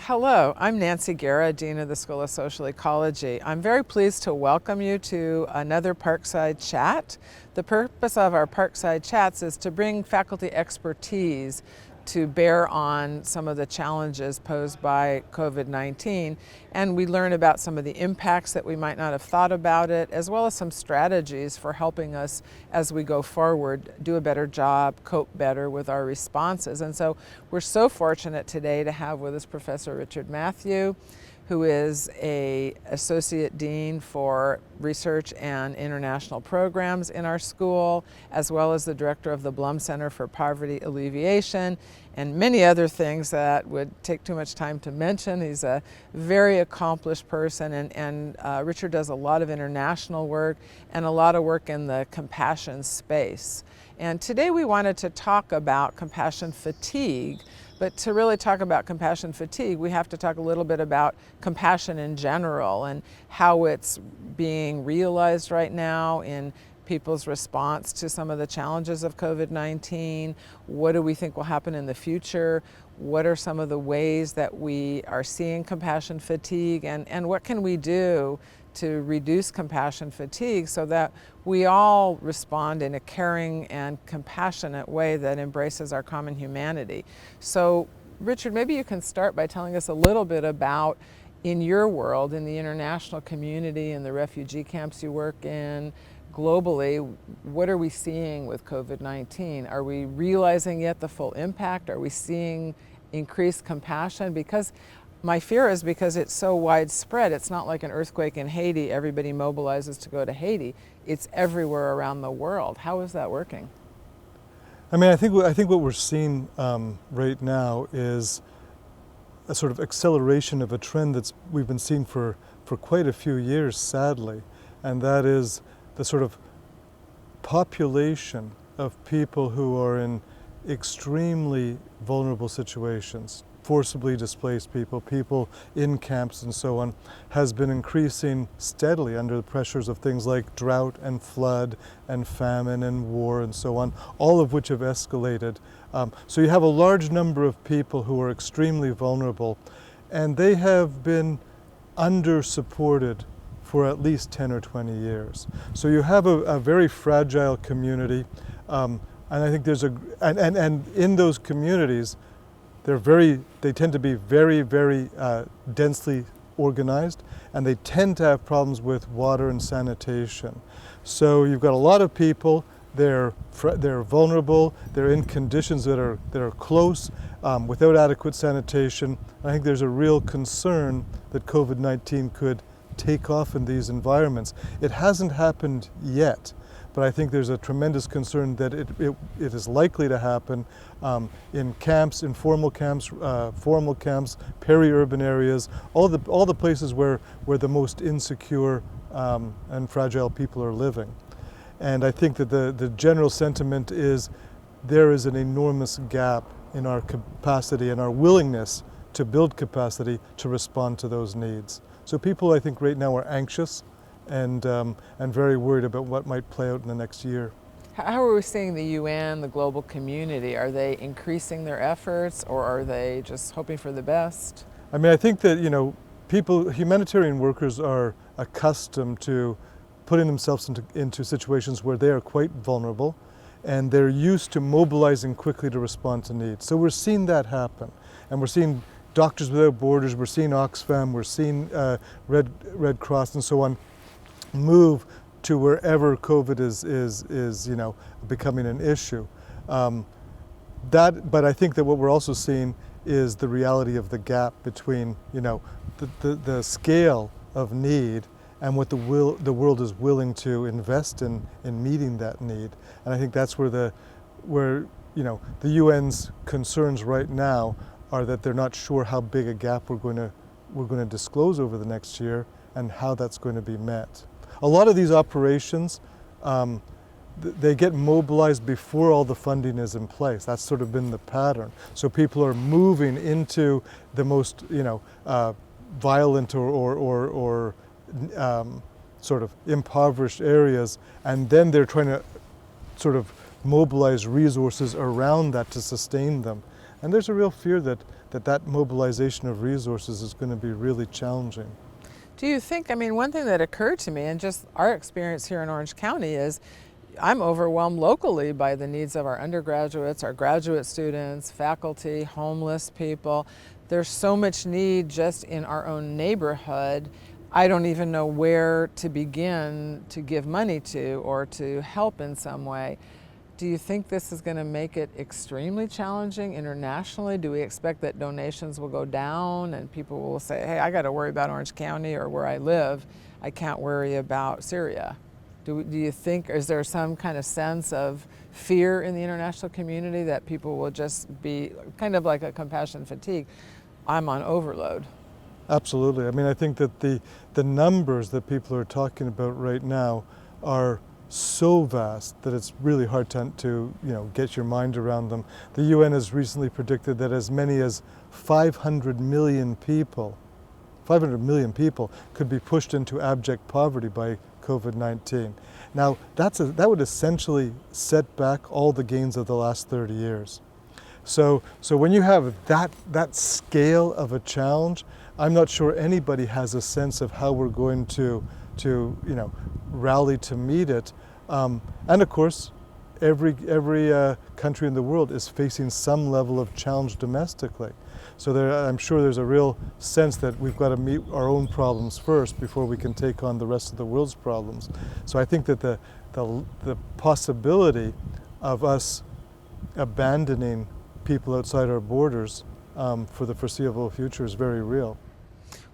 Hello, I'm Nancy Guerra, Dean of the School of Social Ecology. I'm very pleased to welcome you to another Parkside Chat. The purpose of our Parkside Chats is to bring faculty expertise to bear on some of the challenges posed by COVID-19, and we learn about some of the impacts that we might not have thought about it, as well as some strategies for helping us as we go forward do a better job, cope better with our responses. And so we're so fortunate today to have with us Professor Richard Matthew, who is an Associate Dean for Research and International Programs in our school, as well as the Director of the Blum Center for Poverty Alleviation, and many other things that would take too much time to mention. He's a very accomplished person, and Richard does a lot of international work and a lot of work in the compassion space. And today we wanted to talk about compassion fatigue. But to really talk about compassion fatigue, we have to talk a little bit about compassion in general and how it's being realized right now in people's response to some of the challenges of COVID-19. What do we think will happen in the future? What are some of the ways that we are seeing compassion fatigue? And what can we do to reduce compassion fatigue so that we all respond in a caring and compassionate way that embraces our common humanity. So, Richard, maybe you can start by telling us a little bit about, in your world, in the international community, in the refugee camps you work in, globally, what are we seeing with COVID-19? Are we realizing yet the full impact? Are we seeing increased compassion? Because my fear is because it's so widespread, it's not like an earthquake in Haiti, everybody mobilizes to go to Haiti. It's everywhere around the world. How is that working? I mean, I think what we're seeing right now is a sort of acceleration of a trend we've been seeing for quite a few years, sadly, and that is the sort of population of people who are in extremely vulnerable situations, forcibly displaced people in camps and so on, has been increasing steadily under the pressures of things like drought and flood and famine and war and so on, all of which have escalated. So you have a large number of people who are extremely vulnerable, and they have been under-supported for at least 10 or 20 years. So you have a very fragile community, and I think there's and in those communities, they tend to be very, very densely organized, and they tend to have problems with water and sanitation. So you've got a lot of people, they're vulnerable, they're in conditions that are close, without adequate sanitation. I think there's a real concern that COVID-19 could take off in these environments. It hasn't happened yet, but I think there's a tremendous concern that it is likely to happen in camps, informal camps, formal camps, peri-urban areas, all the places where the most insecure and fragile people are living. And I think that the general sentiment is there is an enormous gap in our capacity and our willingness to build capacity to respond to those needs. So people, I think, right now are anxious and very worried about what might play out in the next year. How are we seeing the UN, the global community? Are they increasing their efforts, or are they just hoping for the best? I mean, I think that, humanitarian workers are accustomed to putting themselves into situations where they are quite vulnerable, and they're used to mobilizing quickly to respond to needs. So we're seeing that happen, and we're seeing Doctors Without Borders, we're seeing Oxfam, we're seeing Red Cross and so on move to wherever COVID is becoming an issue. But I think that what we're also seeing is the reality of the gap between the scale of need and what the world is willing to invest in meeting that need. And I think that's where the UN's concerns right now are that they're not sure how big a gap we're going to disclose over the next year and how that's going to be met. A lot of these operations, they get mobilized before all the funding is in place. That's sort of been the pattern. So people are moving into the most violent or sort of impoverished areas, and then they're trying to sort of mobilize resources around that to sustain them. And there's a real fear that that mobilization of resources is going to be really challenging. Do you think, I mean, one thing that occurred to me, and just our experience here in Orange County, is I'm overwhelmed locally by the needs of our undergraduates, our graduate students, faculty, homeless people. There's so much need just in our own neighborhood. I don't even know where to begin to give money to or to help in some way. Do you think this is going to make it extremely challenging internationally? Do we expect that donations will go down and people will say, hey, I got to worry about Orange County or where I live. I can't worry about Syria. Do you think, is there some kind of sense of fear in the international community that people will just be kind of like a compassion fatigue? I'm on overload. Absolutely. I mean, I think that the numbers that people are talking about right now are so vast that it's really hard to get your mind around them. The UN has recently predicted that as many as 500 million people could be pushed into abject poverty by COVID-19. Now, that would essentially set back all the gains of the last 30 years. So when you have that scale of a challenge, I'm not sure anybody has a sense of how we're going to rally to meet it. And of course, every country in the world is facing some level of challenge domestically. So I'm sure there's a real sense that we've got to meet our own problems first before we can take on the rest of the world's problems. So I think that the possibility of us abandoning people outside our borders for the foreseeable future is very real.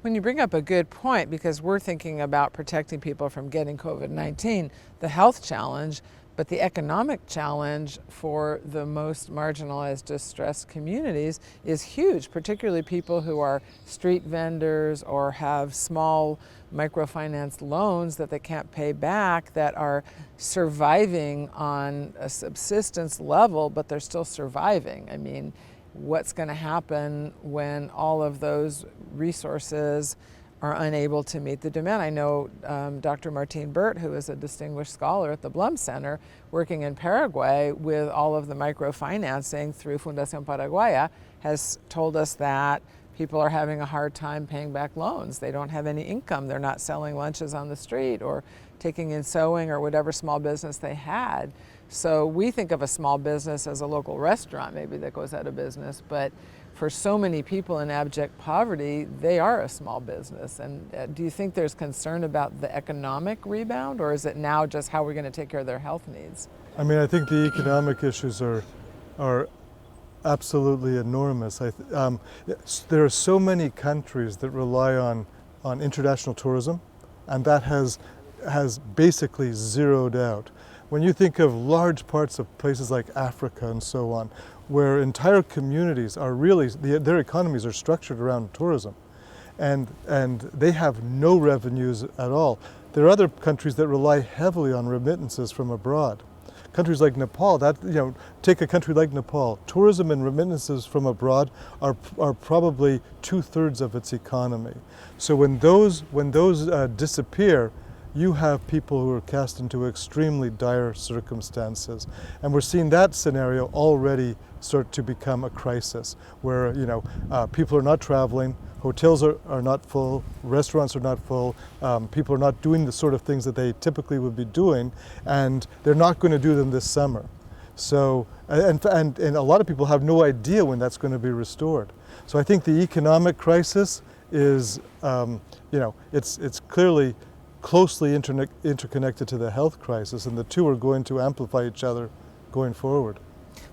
When you bring up a good point, because we're thinking about protecting people from getting COVID-19, the health challenge, but the economic challenge for the most marginalized, distressed communities is huge, particularly people who are street vendors or have small microfinance loans that they can't pay back, that are surviving on a subsistence level, but they're still surviving. I mean, what's going to happen when all of those resources are unable to meet the demand? I know Dr. Martine Burt, who is a distinguished scholar at the Blum Center, working in Paraguay with all of the microfinancing through Fundación Paraguaya, has told us that people are having a hard time paying back loans. They don't have any income. They're not selling lunches on the street or taking in sewing or whatever small business they had. So we think of a small business as a local restaurant maybe that goes out of business, but for so many people in abject poverty, they are a small business. And do you think there's concern about the economic rebound, or is it now just how we're going to take care of their health needs? I mean, I think the economic issues are absolutely enormous. There are so many countries that rely on international tourism, and that has basically zeroed out. When you think of large parts of places like Africa and so on, where entire communities are really, their economies are structured around tourism, and they have no revenues at all. There are other countries that rely heavily on remittances from abroad. Countries like Nepal, take a country like Nepal, tourism and remittances from abroad are probably 2/3 of its economy. So when those disappear, you have people who are cast into extremely dire circumstances. And we're seeing that scenario already start to become a crisis, where people are not traveling, hotels are not full, restaurants are not full, people are not doing the sort of things that they typically would be doing, and they're not going to do them this summer. So, and a lot of people have no idea when that's going to be restored. So I think the economic crisis is, it's clearly closely interconnected to the health crisis, and the two are going to amplify each other going forward.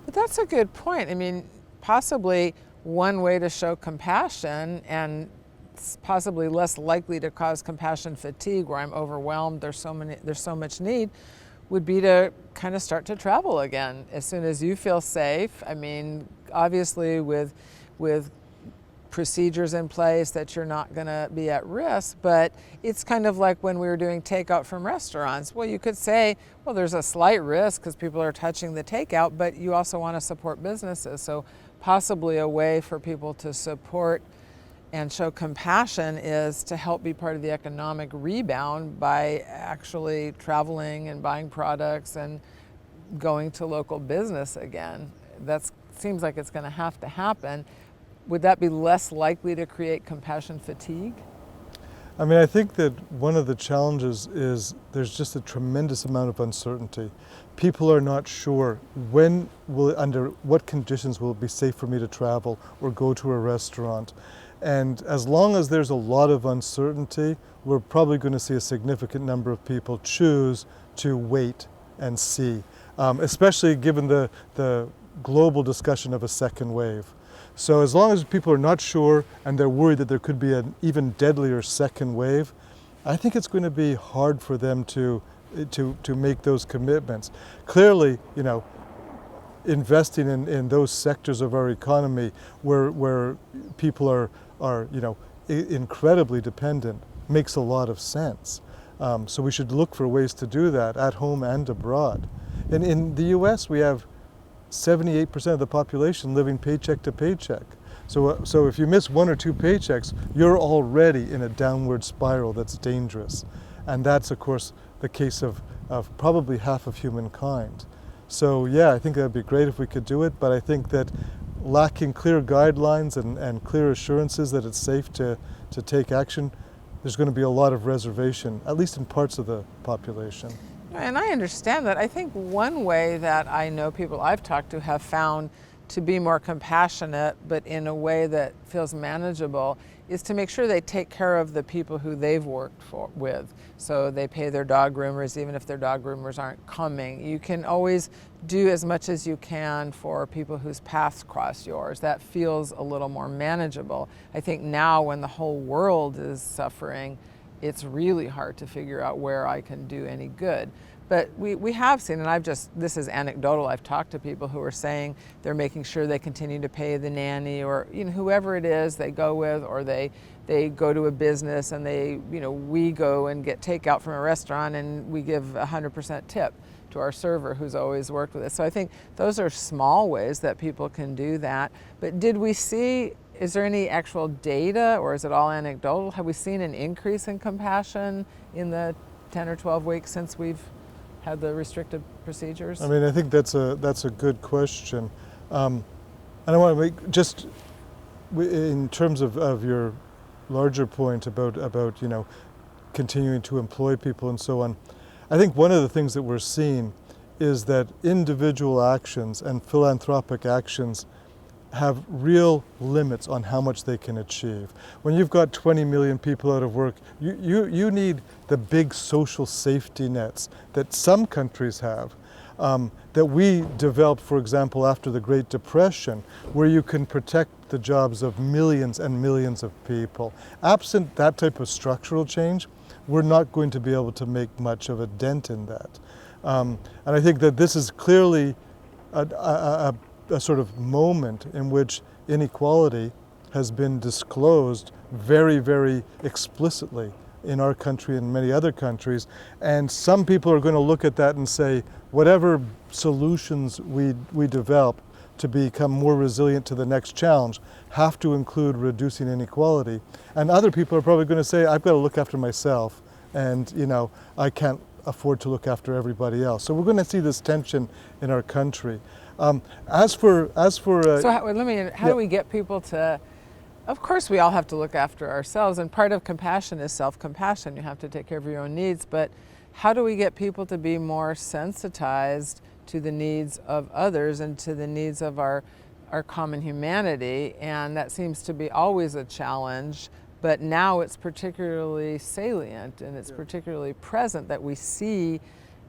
But that's a good point. I mean, possibly one way to show compassion, and possibly less likely to cause compassion fatigue where I'm overwhelmed, there's so much need, would be to kind of start to travel again as soon as you feel safe. I mean, obviously with procedures in place that you're not going to be at risk, but it's kind of like when we were doing takeout from restaurants. Well, you could say, well, there's a slight risk because people are touching the takeout, but you also want to support businesses. So possibly a way for people to support and show compassion is to help be part of the economic rebound by actually traveling and buying products and going to local business again. That seems like it's going to have to happen. would that be less likely to create compassion fatigue? I mean, I think that one of the challenges is there's just a tremendous amount of uncertainty. People are not sure under what conditions will it be safe for me to travel or go to a restaurant. And as long as there's a lot of uncertainty, we're probably going to see a significant number of people choose to wait and see, especially given the global discussion of a second wave. So as long as people are not sure and they're worried that there could be an even deadlier second wave, I think it's going to be hard for them to make those commitments. Clearly, investing in those sectors of our economy where people are incredibly dependent makes a lot of sense. So we should look for ways to do that at home and abroad. And in the US, we have 78% of the population living paycheck to paycheck. So if you miss one or two paychecks, you're already in a downward spiral that's dangerous. And that's, of course, the case of probably half of humankind. So yeah, I think that would be great if we could do it, but I think that lacking clear guidelines and clear assurances that it's safe to take action, there's going to be a lot of reservation, at least in parts of the population. And I understand that. I think one way that I know people I've talked to have found to be more compassionate, but in a way that feels manageable, is to make sure they take care of the people who they've worked with. So they pay their dog groomers, even if their dog groomers aren't coming. You can always do as much as you can for people whose paths cross yours. That feels a little more manageable. I think now when the whole world is suffering, it's really hard to figure out where I can do any good. But we have seen, and this is anecdotal, I've talked to people who are saying they're making sure they continue to pay the nanny or whoever it is they go with, or they go to a business and we go and get takeout from a restaurant and we give 100% tip to our server who's always worked with us. So I think those are small ways that people can do that. But is there any actual data, or is it all anecdotal? Have we seen an increase in compassion in the 10 or 12 weeks since we've had the restricted procedures? I mean, I think that's a good question. And I want to make just in terms of your larger point about continuing to employ people and so on. I think one of the things that we're seeing is that individual actions and philanthropic actions have real limits on how much they can achieve. When you've got 20 million people out of work, you need the big social safety nets that some countries have, that we developed, for example, after the Great Depression, where you can protect the jobs of millions and millions of people. Absent that type of structural change, we're not going to be able to make much of a dent in that. And I think that this is clearly a sort of moment in which inequality has been disclosed very, very explicitly in our country and many other countries. And some people are going to look at that and say, whatever solutions we develop to become more resilient to the next challenge have to include reducing inequality. And other people are probably going to say, I've got to look after myself, and I can't afford to look after everybody else. So we're going to see this tension in our country. How do we get people to? Of course, we all have to look after ourselves, and part of compassion is self-compassion. You have to take care of your own needs, but how do we get people to be more sensitized to the needs of others and to the needs of our common humanity? And that seems to be always a challenge, but now it's particularly salient and it's particularly present, that we see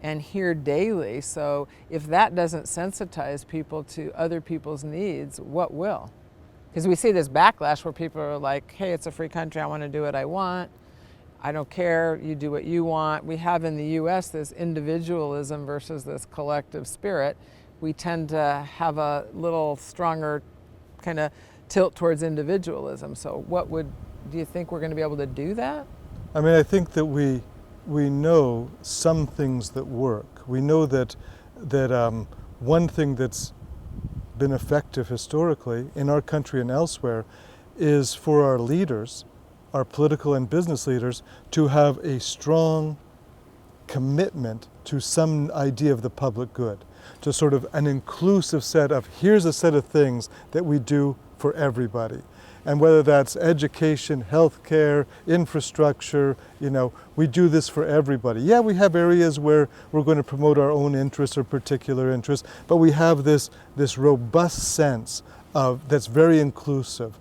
and hear daily. So if that doesn't sensitize people to other people's needs, what will? Because we see this backlash where people are like, hey, it's a free country, I want to do what I want. I don't care, you do what you want. We have in the US this individualism versus this collective spirit. We tend to have a little stronger kind of tilt towards individualism. So do you think we're going to be able to do that? I mean, I think that we know some things that work. We know that one thing that's been effective historically in our country and elsewhere is for our leaders, our political and business leaders, to have a strong commitment to some idea of the public good, to sort of an inclusive set of, here's a set of things that we do for everybody. And whether that's education, healthcare, infrastructure, we do this for everybody. Yeah, we have areas where we're going to promote our own interests or particular interests, but we have this robust sense that's very inclusive.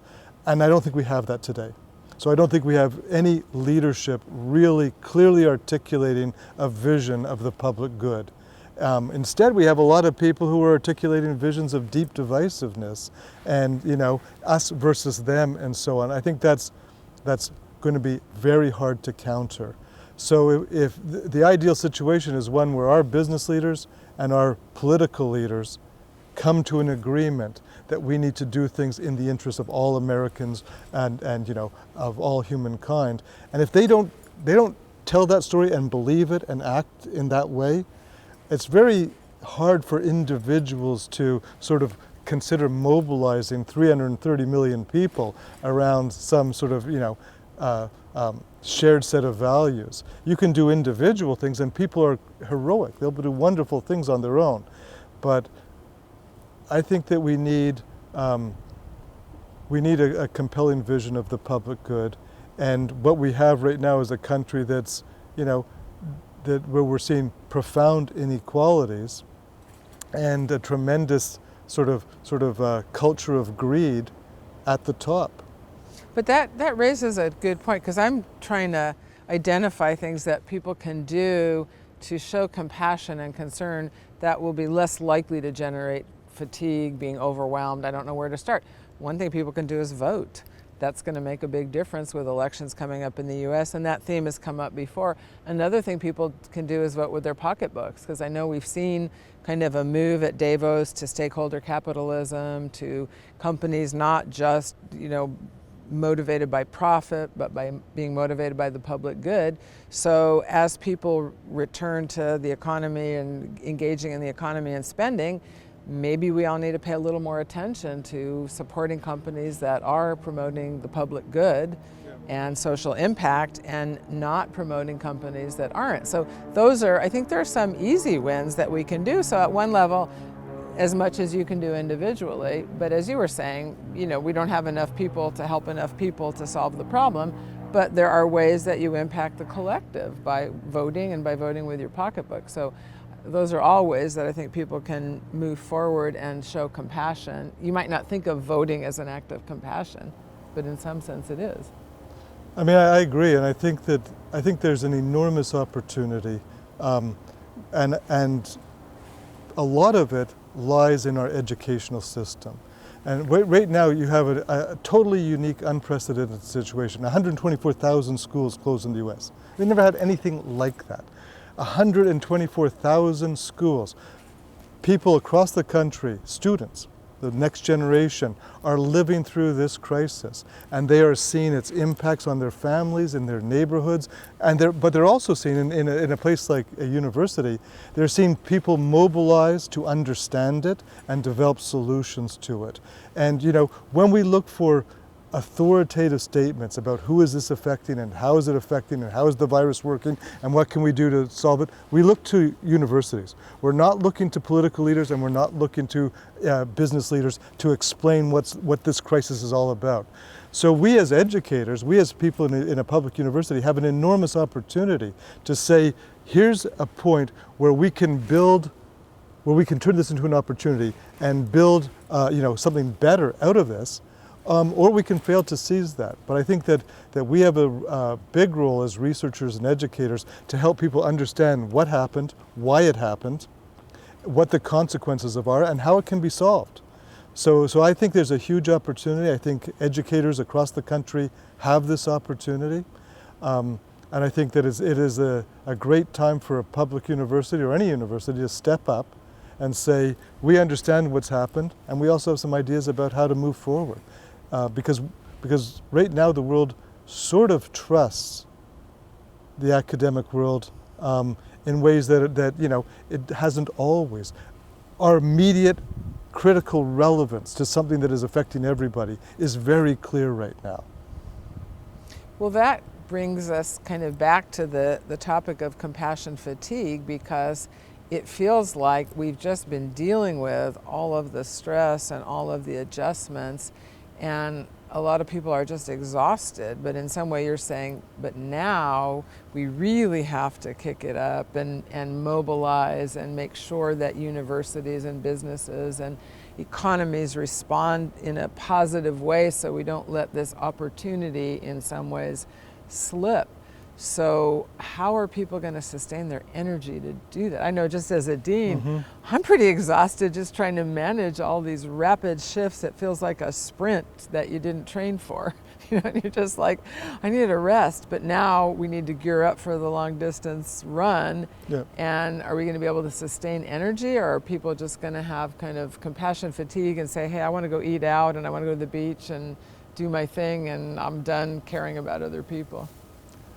And I don't think we have that today. So I don't think we have any leadership really clearly articulating a vision of the public good. Instead, we have a lot of people who are articulating visions of deep divisiveness and, us versus them and so on. I think that's going to be very hard to counter. So if the ideal situation is one where our business leaders and our political leaders come to an agreement that we need to do things in the interest of all Americans and of all humankind. And if they don't tell that story and believe it and act in that way, it's very hard for individuals to sort of consider mobilizing 330 million people around some sort of, shared set of values. You can do individual things and people are heroic. They'll do wonderful things on their own. But I think that we need a compelling vision of the public good. And what we have right now is a country that's, where we're seeing profound inequalities and a tremendous sort of culture of greed at the top. But that raises a good point, because I'm trying to identify things that people can do to show compassion and concern that will be less likely to generate fatigue, being overwhelmed. I don't know where to start. One thing people can do is vote. That's going to make a big difference with elections coming up in the US, and that theme has come up before. Another thing people can do is vote with their pocketbooks, because I know we've seen kind of a move at Davos to stakeholder capitalism, to companies not just, motivated by profit, but by being motivated by the public good. So as people return to the economy and engaging in the economy and spending, maybe we all need to pay a little more attention to supporting companies that are promoting the public good and social impact, and not promoting companies that aren't. So I think there are some easy wins that we can do. So at one level, as much as you can do individually, but as you were saying, we don't have enough people to help enough people to solve the problem, but there are ways that you impact the collective by voting and by voting with your pocketbook. So those are all ways that I think people can move forward and show compassion. You might not think of voting as an act of compassion, but in some sense it is. I mean, I agree, and I think there's an enormous opportunity, and a lot of it lies in our educational system. And right now you have a totally unique, unprecedented situation. 124,000 schools closed in the US. We never had anything like that. 124,000 schools. People across the country, students, the next generation, are living through this crisis, and they are seeing its impacts on their families, in their neighborhoods, but they're also seeing in a place like a university, they're seeing people mobilize to understand it and develop solutions to it. And when we look for authoritative statements about who is this affecting and how is it affecting and how is the virus working and what can we do to solve it, we look to universities. We're not looking to political leaders, and we're not looking to business leaders to explain what this crisis is all about. So we as educators, we as people in a public university have an enormous opportunity to say, here's a point where we can turn this into an opportunity and build something better out of this. Or we can fail to seize that. But I think that we have a big role as researchers and educators to help people understand what happened, why it happened, what the consequences are, and how it can be solved. So I think there's a huge opportunity. I think educators across the country have this opportunity. And I think that it is a great time for a public university or any university to step up and say, we understand what's happened, and we also have some ideas about how to move forward. Because right now the world sort of trusts the academic world in ways that it hasn't always. Our immediate critical relevance to something that is affecting everybody is very clear right now. Well, that brings us kind of back to the topic of compassion fatigue, because it feels like we've just been dealing with all of the stress and all of the adjustments, And a lot of people are just exhausted, but in some way you're saying, but now we really have to kick it up and mobilize and make sure that universities and businesses and economies respond in a positive way so we don't let this opportunity in some ways slip. So how are people going to sustain their energy to do that? I know just as a dean, I'm pretty exhausted just trying to manage all these rapid shifts. It feels like a sprint that you didn't train for. You know, and you're just like, I need a rest, but now we need to gear up for the long distance run. Yep. And are we going to be able to sustain energy, or are people just going to have kind of compassion fatigue and say, hey, I want to go eat out and I want to go to the beach and do my thing and I'm done caring about other people?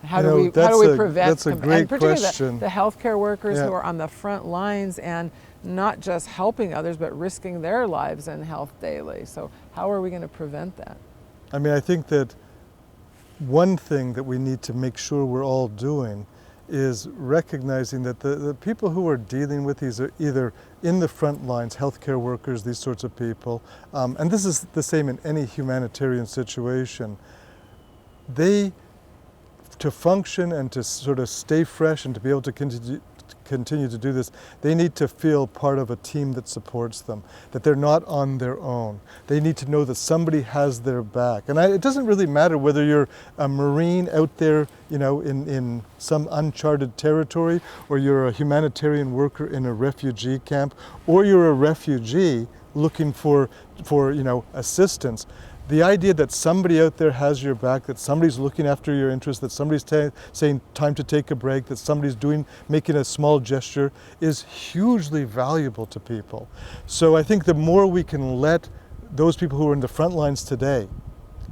How do we prevent? That's a great question. The healthcare workers who are on the front lines and not just helping others, but risking their lives and health daily. So how are we going to prevent that? I mean, I think that one thing that we need to make sure we're all doing is recognizing that the people who are dealing with these are either in the front lines, healthcare workers, these sorts of people, and this is the same in any humanitarian situation. To function and to sort of stay fresh and to be able to continue to do this, they need to feel part of a team that supports them, that they're not on their own. They need to know that somebody has their back. And it doesn't really matter whether you're a Marine out there, you know, in some uncharted territory, or you're a humanitarian worker in a refugee camp, or you're a refugee looking for you know, assistance. The idea that somebody out there has your back, that somebody's looking after your interests, that somebody's saying time to take a break, that somebody's making a small gesture is hugely valuable to people. So I think the more we can let those people who are in the front lines today,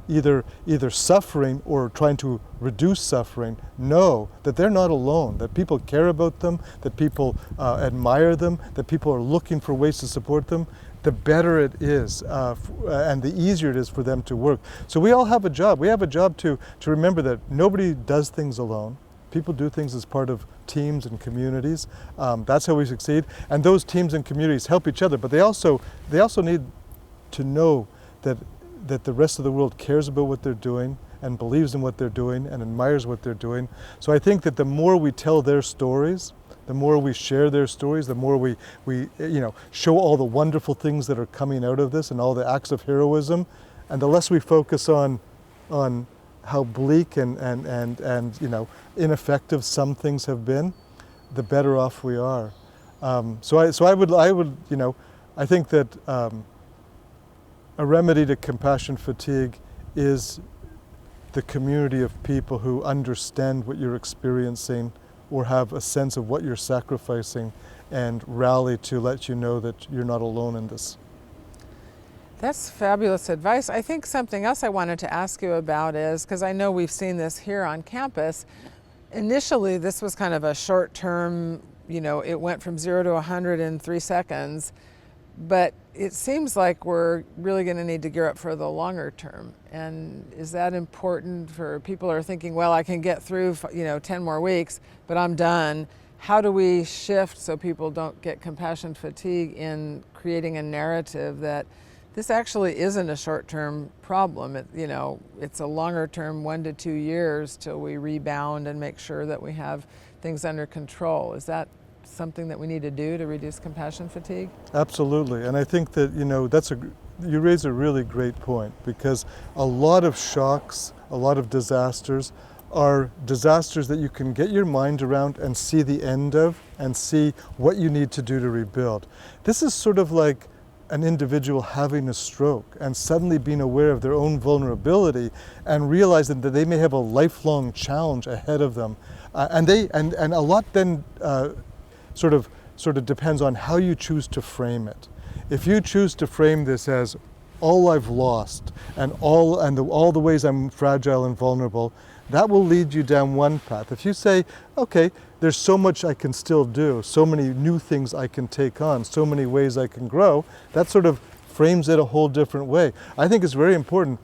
either suffering or trying to reduce suffering, know that they're not alone, that people care about them, that people admire them, that people are looking for ways to support them, the better it is and the easier it is for them to work. So we all have a job. We have a job to remember that nobody does things alone. People do things as part of teams and communities. That's how we succeed. And those teams and communities help each other, but they also need to know that the rest of the world cares about what they're doing and believes in what they're doing and admires what they're doing. So I think that the more we tell their stories, the more we share their stories, the more we you know, show all the wonderful things that are coming out of this and all the acts of heroism, and the less we focus on how bleak and you know, ineffective some things have been, the better off we are. So I would you know, I think that a remedy to compassion fatigue is the community of people who understand what you're experiencing or have a sense of what you're sacrificing and rally to let you know that you're not alone in this. That's fabulous advice. I think something else I wanted to ask you about is, because I know we've seen this here on campus, initially this was kind of a short term, you know, it went from 0 to 100 in 3 seconds, but it seems like we're really going to need to gear up for the longer term. And is that important for people who are thinking, well, I can get through, you know, 10 more weeks, but I'm done? How do we shift so people don't get compassion fatigue in creating a narrative that this actually isn't a short-term problem? You know, it's a longer-term 1 to 2 years till we rebound and make sure that we have things under control. Is that something that we need to do to reduce compassion fatigue? Absolutely, and I think that, you know, you raise a really great point, because a lot of shocks, a lot of disasters are disasters that you can get your mind around and see the end of and see what you need to do to rebuild. This is sort of like an individual having a stroke and suddenly being aware of their own vulnerability and realizing that they may have a lifelong challenge ahead of them. And a lot then sort of depends on how you choose to frame it. If you choose to frame this as all I've lost and all the ways I'm fragile and vulnerable, that will lead you down one path. If you say, okay, there's so much I can still do, so many new things I can take on, so many ways I can grow, that sort of frames it a whole different way. I think it's very important.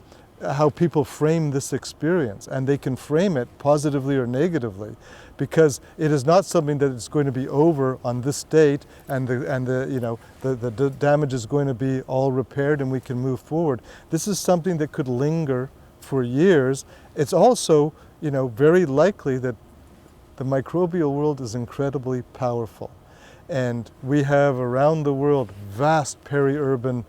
how people frame this experience, and they can frame it positively or negatively, because it is not something that is going to be over on this date, and the damage is going to be all repaired and we can move forward. This is something that could linger for years. It's also, very likely that the microbial world is incredibly powerful, and we have around the world vast peri-urban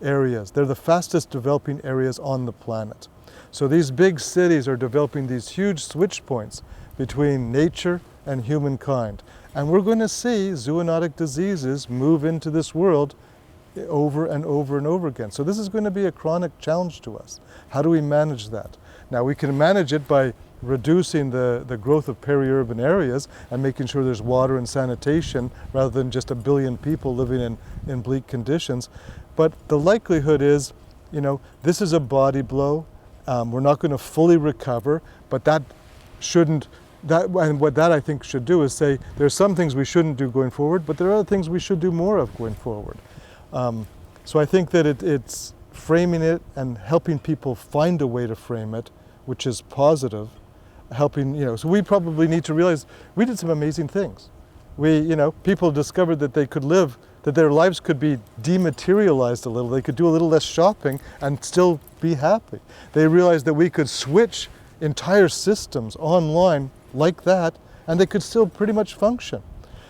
areas. They're the fastest developing areas on the planet. So these big cities are developing these huge switch points between nature and humankind. And we're going to see zoonotic diseases move into this world over and over and over again. So this is going to be a chronic challenge to us. How do we manage that? Now, we can manage it by reducing the growth of peri-urban areas and making sure there's water and sanitation rather than just 1 billion people living in bleak conditions. But the likelihood is, this is a body blow. We're not going to fully recover, but what that I think should do is say there's some things we shouldn't do going forward, but there are other things we should do more of going forward. So I think that it's framing it and helping people find a way to frame it, which is positive, helping, so we probably need to realize we did some amazing things. People discovered that they could live, that their lives could be dematerialized a little. They could do a little less shopping and still be happy. They realized that we could switch entire systems online like that, and they could still pretty much function.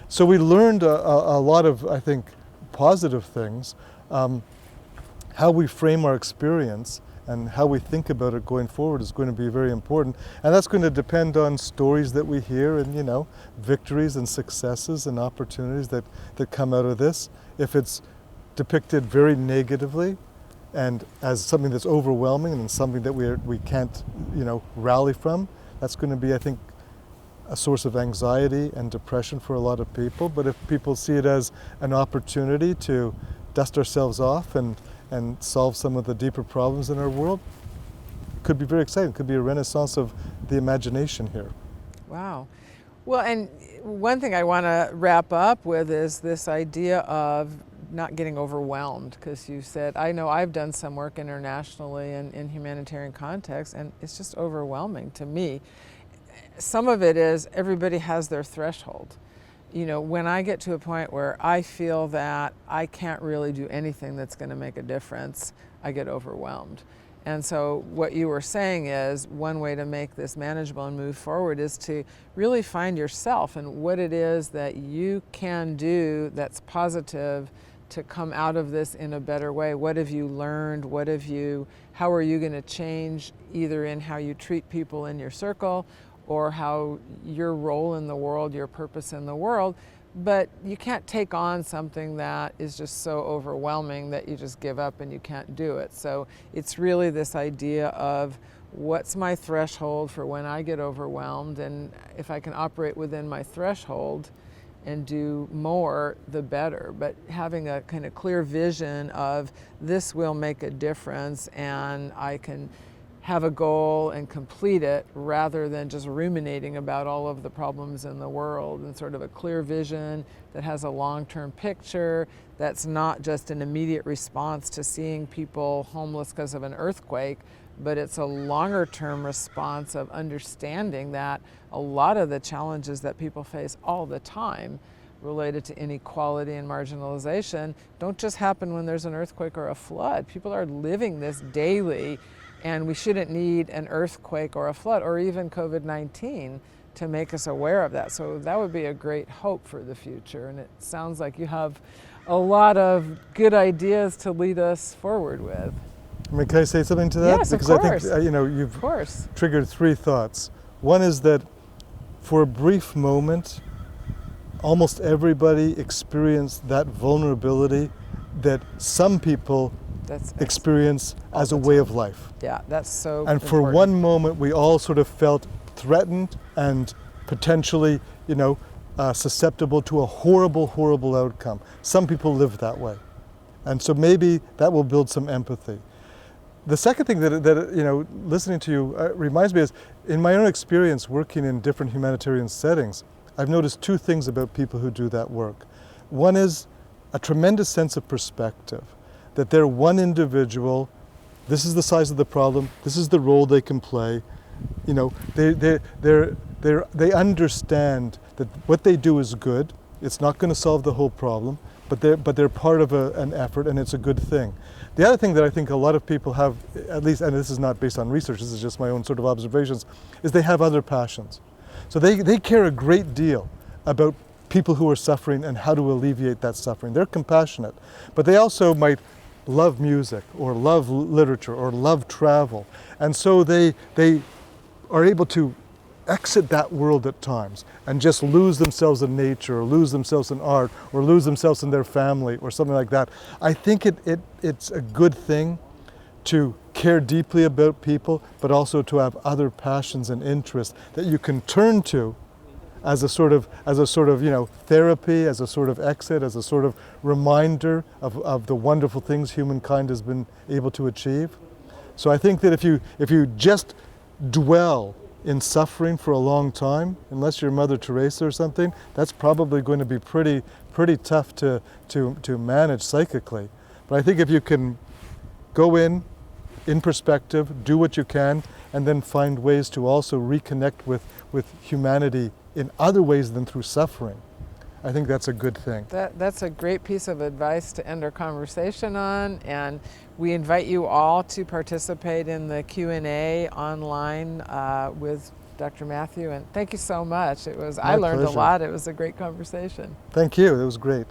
So we learned a lot of, I think, positive things. How we frame our experience and how we think about it going forward is going to be very important. And that's going to depend on stories that we hear and, victories and successes and opportunities that come out of this. If it's depicted very negatively and as something that's overwhelming and something that we can't, rally from, that's going to be, I think, a source of anxiety and depression for a lot of people. But if people see it as an opportunity to dust ourselves off and solve some of the deeper problems in our world, it could be very exciting. It could be a renaissance of the imagination here. Wow. Well, and one thing I want to wrap up with is this idea of not getting overwhelmed, because you said, I know I've done some work internationally in humanitarian context, and it's just overwhelming to me. Some of it is everybody has their threshold. When I get to a point where I feel that I can't really do anything that's going to make a difference, I get overwhelmed. And so what you were saying is one way to make this manageable and move forward is to really find yourself and what it is that you can do that's positive to come out of this in a better way. What have you learned? How are you going to change either in how you treat people in your circle or how your role in the world, your purpose in the world, but you can't take on something that is just so overwhelming that you just give up and you can't do it. So it's really this idea of what's my threshold for when I get overwhelmed, and if I can operate within my threshold and do more, the better. But having a kind of clear vision of this will make a difference and I can have a goal and complete it rather than just ruminating about all of the problems in the world, and sort of a clear vision that has a long-term picture that's not just an immediate response to seeing people homeless because of an earthquake, but it's a longer-term response of understanding that a lot of the challenges that people face all the time related to inequality and marginalization don't just happen when there's an earthquake or a flood. People are living this daily, and we shouldn't need an earthquake or a flood or even COVID-19 to make us aware of that. So that would be a great hope for the future. And it sounds like you have a lot of good ideas to lead us forward with. Can I say something to that? Yes, because of course. I think you've triggered 3 thoughts. One is that for a brief moment, almost everybody experienced that vulnerability that some people experience as a way of life. Yeah, that's so And for important. one moment, we all sort of felt threatened and potentially, susceptible to a horrible, horrible outcome. Some people live that way. And so maybe that will build some empathy. The second thing that listening to you reminds me is, in my own experience working in different humanitarian settings, I've noticed 2 things about people who do that work. One is a tremendous sense of perspective, that they're one individual this is the size of the problem, this is the role they can play. You know, they understand that what they do is good. It's not going to solve the whole problem, but they're part of an effort, and it's a good thing. The other thing that I think a lot of people have, at least, and this is not based on research, this is just my own sort of observations, is they have other passions. So they care a great deal about people who are suffering and how to alleviate that suffering. They're compassionate, but they also might love music or love literature or love travel. And so they are able to exit that world at times and just lose themselves in nature or lose themselves in art or lose themselves in their family or something like that. I think it's a good thing to care deeply about people, but also to have other passions and interests that you can turn to as a sort of therapy, as a sort of exit, as a sort of reminder of the wonderful things humankind has been able to achieve. So I think that if you just dwell in suffering for a long time, unless you're Mother Teresa or something, that's probably going to be pretty tough to manage psychically. But I think if you can go in perspective, do what you can, and then find ways to also reconnect with humanity in other ways than through suffering, I think that's a good thing. That's a great piece of advice to end our conversation on, and we invite you all to participate in the Q&A online with Dr. Matthew, and thank you so much. I learned a lot. It was a great conversation. Thank you. It was great.